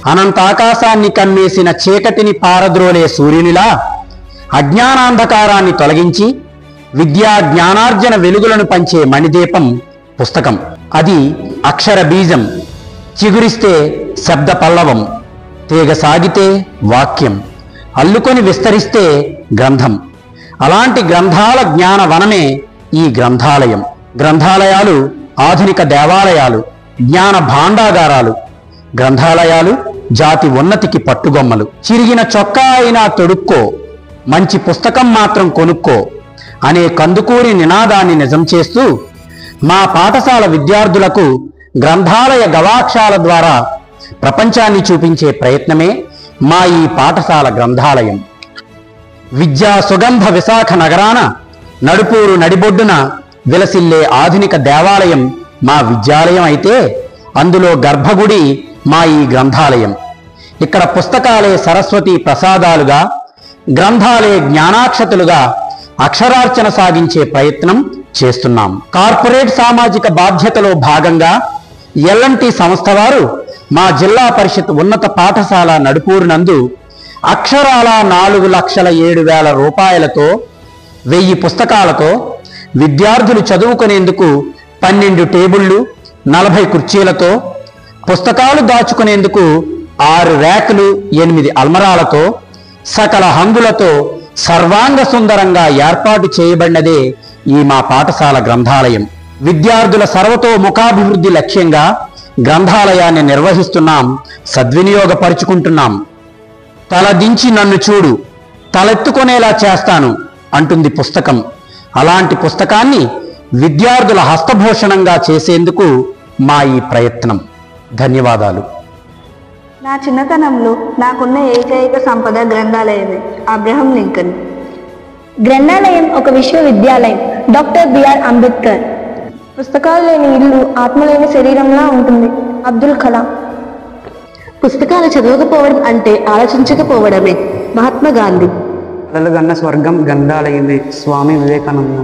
అనంతాకాశాన్ని కమ్మేసిన చీకటిని పారద్రోలే సూర్యునిలా అజ్ఞానాంధకారాన్ని తొలగించి విద్యా జ్ఞానార్జన వెలుగులను పంచే మణిదీపం పుస్తకం. అది అక్షర బీజం, చిగురిస్తే శబ్ద పల్లవం, తీగ సాగితే వాక్యం, అల్లుకొని విస్తరిస్తే గ్రంథం. అలాంటి గ్రంథాల జ్ఞాన వనమే ఈ గ్రంథాలయం. గ్రంథాలయాలు ఆధునిక దేవాలయాలు, జ్ఞాన భాండాగారాలు. గ్రంథాలయాలు జాతి ఉన్నతికి పట్టుగొమ్మలు. చిరిగిన చొక్కా అయినా తొడుక్కో, మంచి పుస్తకం మాత్రం కొనుక్కో అనే కందుకూరి నినాదాన్ని నిజం చేస్తూ మా పాఠశాల విద్యార్థులకు గ్రంథాలయ గవాక్షాల ద్వారా ప్రపంచాన్ని చూపించే ప్రయత్నమే మా ఈ పాఠశాల గ్రంథాలయం. విద్యా సుగంధ విశాఖ నగరాన నడుపూరు నడిబొడ్డున విలసిల్లే ఆధునిక దేవాలయం మా విద్యాలయం అయితే, అందులో గర్భగుడి మా ఈ గ్రంథాలయం. ఇక్కడ పుస్తకాలే సరస్వతి ప్రసాదాలుగా, గ్రంథాలే జ్ఞానాక్షతులుగా అక్షరార్చన సాగించే ప్రయత్నం చేస్తున్నాం. కార్పొరేట్ సామాజిక బాధ్యతలో భాగంగా ఎల్ఎన్టీ సంస్థ వారు మా జిల్లా పరిషత్ ఉన్నత పాఠశాల నడుపూరు నందు అక్షరాల 4,07,000 రూపాయలతో 1000 పుస్తకాలతో విద్యార్థులు చదువుకునేందుకు 12 టేబుళ్లు, 40 కుర్చీలతో, పుస్తకాలు దాచుకునేందుకు 6 ర్యాకులు, 8 అల్మరాలతో, సకల హంగులతో సర్వాంగ సుందరంగా ఏర్పాటు చేయబడినదే ఈ మా పాఠశాల గ్రంథాలయం. విద్యార్థుల సర్వతోముఖాభివృద్ధి లక్ష్యంగా గ్రంథాలయాన్ని నిర్వహిస్తున్నాం, సద్వినియోగపరుచుకుంటున్నాం. తలదించి నన్ను చూడు, తలెత్తుకునేలా చేస్తాను అంటుంది పుస్తకం. అలాంటి పుస్తకాన్ని విద్యార్థుల హస్తభూషణంగా చేసేందుకు మా ఈ ప్రయత్నం. ధన్యవాదాలు. నా చిన్నతనంలో నాకున్న ఏకైక సంపద గ్రంథాలయమే. Abraham Lincoln. గ్రంథాలయం ఒక విశ్వవిద్యాలయం. Doctor B R Ambedkar. పుస్తకాలు లేని ఇల్లు ఆత్మలేని శరీరంలా ఉంటుంది. అబ్దుల్ కలాం. పుస్తకాలు చదవకపోవడం అంటే ఆలోచించకపోవడమే. మహాత్మా గాంధీ. కలలుగన్న స్వర్గం గ్రంథాలయమే. స్వామి వివేకానంద.